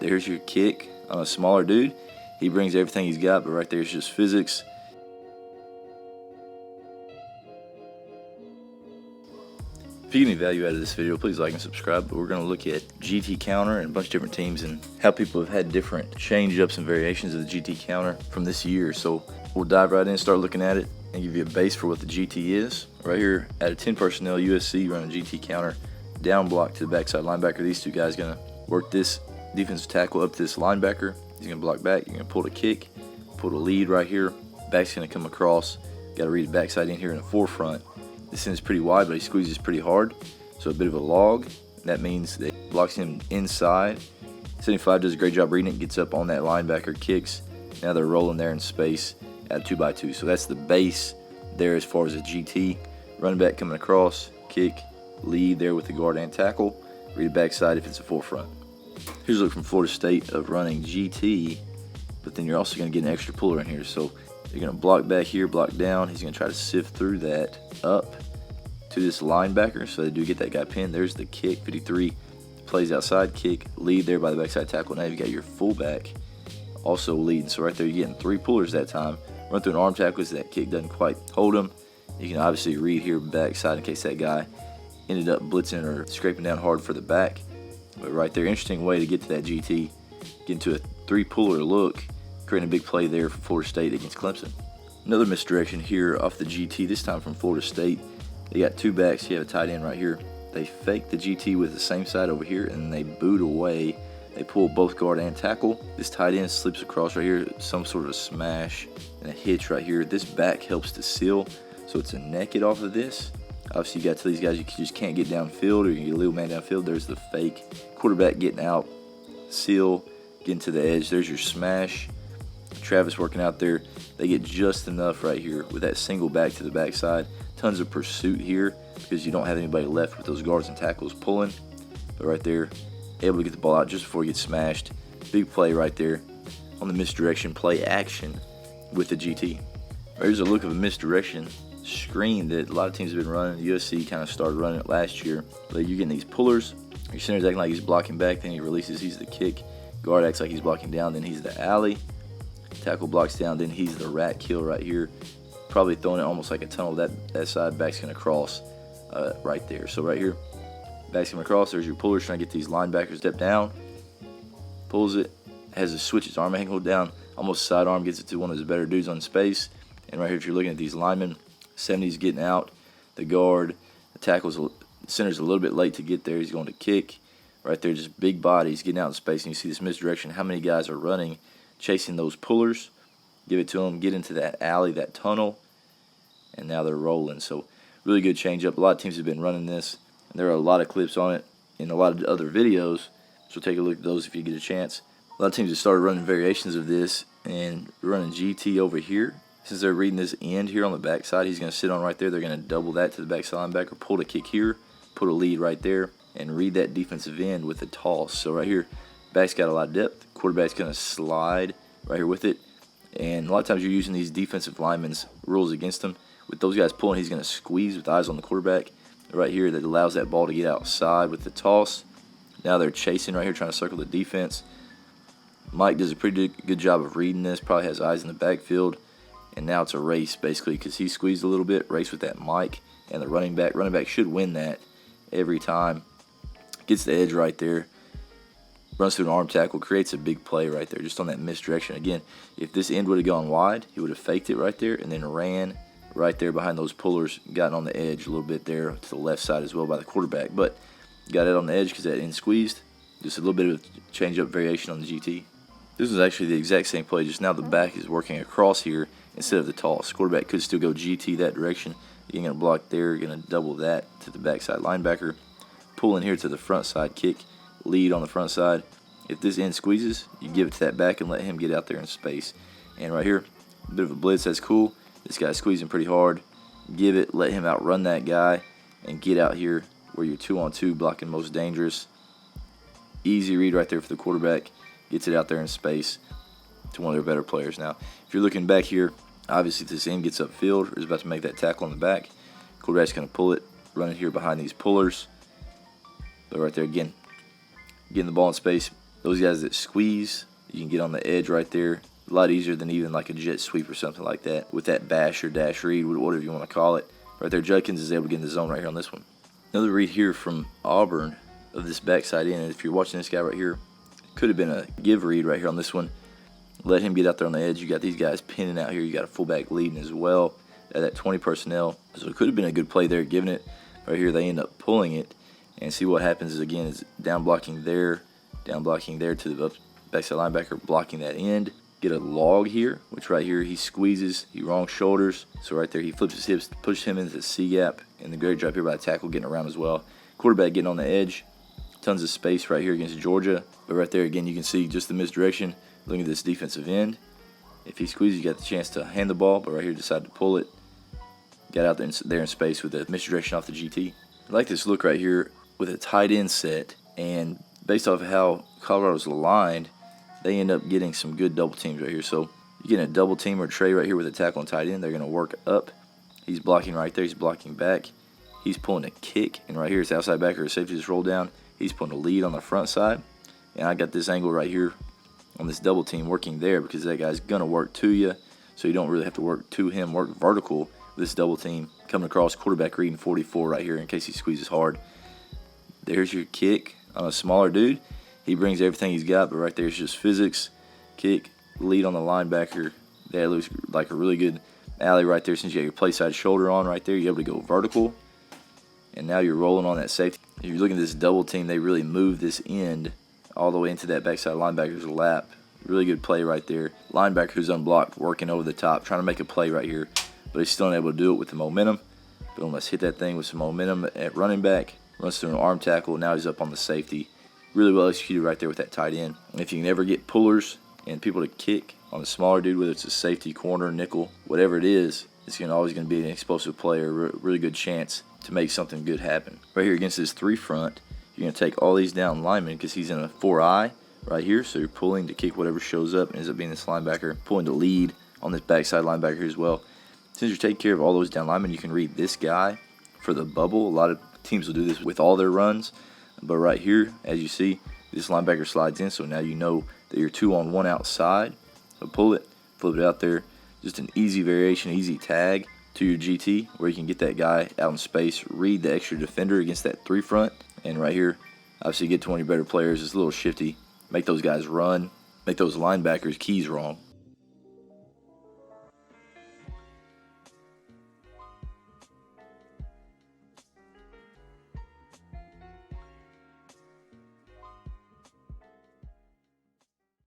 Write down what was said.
there's your kick on a smaller dude. He brings everything he's got, but right there is just physics. If you get any value out of this video, please like and subscribe. But we're going to look at GT counter and a bunch of different teams and how people have had different change-ups and variations of the GT counter from this year. So we'll dive right in, start looking at it, and give you a base for what the GT is. Right here, at a 10 personnel, USC running GT counter, down block to the backside linebacker. These two guys going to work this defensive tackle up to this linebacker. He's going to block back. You're going to pull the kick, pull the lead right here. Back's going to come across. Got to read the backside in here in the forefront. This end's pretty wide, but he squeezes pretty hard. So a bit of a log. That means that blocks him inside. 75 does a great job reading it, gets up on that linebacker, kicks. Now they're rolling there in space at 2x2. So that's the base there as far as a GT. Running back coming across, kick, lead there with the guard and tackle. Read the backside if it's a forefront. Here's a look from Florida State of running GT, but then you're also going to get an extra puller in here. So you're going to block back here, block down. He's going to try to sift through that up to this linebacker. So they do get that guy pinned. There's the kick. 53 plays outside, kick, lead there by the backside tackle. Now you've got your fullback also leading. So right there you're getting 3 pullers that time. Run through an arm tackle so that kick doesn't quite hold him. You can obviously read here backside in case that guy ended up blitzing or scraping down hard for the back. But right there, interesting way to get to that GT. Get into a 3-puller look, creating a big play there for Florida State against Clemson. Another misdirection here off the GT, this time from Florida State. They got 2 backs. You have a tight end right here. They fake the GT with the same side over here, and they boot away. They pull both guard and tackle. This tight end slips across right here, some sort of smash and a hitch right here. This back helps to seal, so it's a naked off of this. Obviously, you got to these guys, you just can't get downfield, or you can get a little man downfield. There's the fake. Quarterback getting out, seal, getting to the edge. There's your smash. Travis working out there. They get just enough right here with that single back to the backside. Tons of pursuit here because you don't have anybody left with those guards and tackles pulling. But right there, able to get the ball out just before he gets smashed. Big play right there on the misdirection play action with the GT. There's a look of a misdirection screen that a lot of teams have been running. USC kind of started running it last year. But you're getting these pullers. Your center's acting like he's blocking back, then he releases, he's the kick. Guard acts like he's blocking down, then he's the alley. Tackle blocks down, then he's the rat kill right here. Probably throwing it almost like a tunnel. That side back's going to cross right there. So right here, back's going to cross. There's your pullers trying to get these linebackers step down. Pulls it, has to switch his arm angle down, almost sidearm, gets it to one of his better dudes on space. And right here, if you're looking at these linemen, 70's getting out. The guard, the tackle's, the center's a little bit late to get there. He's going to kick. Right there, just big bodies getting out in space. And you see this misdirection, how many guys are running, chasing those pullers. Give it to them, get into that alley, that tunnel, and now they're rolling. So really good change-up. A lot of teams have been running this, and there are a lot of clips on it in a lot of other videos, so take a look at those if you get a chance. A lot of teams have started running variations of this and running GT over here. Since they're reading this end here on the backside, he's going to sit on right there. They're going to double that to the backside linebacker, pull the kick here, put a lead right there, and read that defensive end with a toss. So right here, back's got a lot of depth. Quarterback's going to slide right here with it. And a lot of times you're using these defensive linemen's rules against him. With those guys pulling, he's going to squeeze with eyes on the quarterback right here. That allows that ball to get outside with the toss. Now they're chasing right here, trying to circle the defense. Mike does a pretty good job of reading this. Probably has eyes in the backfield. And now it's a race, basically, because he squeezed a little bit. Race with that Mike and the running back. Running back should win that every time. Gets the edge right there. Runs through an arm tackle, creates a big play right there, just on that misdirection. Again, if this end would have gone wide, he would have faked it right there and then ran right there behind those pullers, gotten on the edge a little bit there to the left side as well by the quarterback. But got it on the edge because that end squeezed. Just a little bit of a change-up variation on the GT. This was actually the exact same play, just now the back is working across here instead of the toss. Quarterback could still go GT that direction. You're going to block there, you're going to double that to the backside linebacker. Pull in here to the front side kick. Lead on the front side. If this end squeezes, you give it to that back and let him get out there in space. And right here, a bit of a blitz, that's cool. This guy's squeezing pretty hard. Give it, let him outrun that guy, and get out here where you're 2-on-2, blocking most dangerous. Easy read right there for the quarterback. Gets it out there in space to one of their better players. Now, if you're looking back here, obviously this end gets upfield, or is about to make that tackle on the back. Quarterback's going to pull it, run it here behind these pullers. But right there again, getting the ball in space, Those guys that squeeze, you can get on the edge right there. A lot easier than even like a jet sweep or something like that with that bash or dash read, whatever you want to call it. Right there, Judkins is able to get in the zone right here on this one. Another read here from Auburn of this backside in. And if you're watching this guy right here, could have been a give read right here on this one. Let him get out there on the edge. You got these guys pinning out here. You got a fullback leading as well at that 20 personnel. So it could have been a good play there, giving it. Right here, they end up pulling it. And see what happens is, again, is down blocking there to the backside linebacker, blocking that end. Get a log here, which right here he squeezes, he wrong shoulders. So right there he flips his hips, pushes him into the C gap, and the great drop here by the tackle getting around as well. Quarterback getting on the edge, tons of space right here against Georgia. But right there again you can see just the misdirection. Looking at this defensive end. If he squeezes, you got the chance to hand the ball, but right here decided to pull it. Got out there in space with the misdirection off the GT. I like this look right here with a tight end set, and based off of how Colorado's aligned, they end up getting some good double teams right here. So you get a double team or tray right here with a tackle and tight end. They're going to work up. He's blocking right there. He's blocking back. He's pulling a kick, and right here it's outside backer or safety just roll down. He's pulling a lead on the front side, and I got this angle right here on this double team working there because that guy's going to work to you, so you don't really have to work to him. Work vertical with this double team. Coming across, quarterback reading 44 right here in case he squeezes hard. There's your kick on a smaller dude. He brings everything he's got, but right there it's just physics. Kick, lead on the linebacker. That looks like a really good alley right there since you got your play side shoulder on right there. You're able to go vertical, and now you're rolling on that safety. If you're looking at this double team, they really move this end all the way into that backside linebacker's lap. Really good play right there. Linebacker who's unblocked, working over the top, trying to make a play right here, but he's still unable to do it with the momentum. Boom, let's hit that thing with some momentum at running back. Runs through an arm tackle. Now he's up on the safety. Really well executed right there with that tight end. And if you can ever get pullers and people to kick on a smaller dude, whether it's a safety, corner, nickel, whatever it is, it's always going to be an explosive play or a really good chance to make something good happen. Right here against this 3 front, you're going to take all these down linemen because he's in a 4-eye right here. So you're pulling to kick whatever shows up and ends up being this linebacker. Pulling to lead on this backside linebacker as well. Since you're taking care of all those down linemen, you can read this guy for the bubble. A lot of teams will do this with all their runs. But right here, as you see, this linebacker slides in. So now you know that you're 2-on-1 outside. So pull it, flip it out there. Just an easy variation, easy tag to your GT where you can get that guy out in space, read the extra defender against that 3 front. And right here, obviously get to one of your better players. It's a little shifty. Make those guys run. Make those linebackers keys wrong.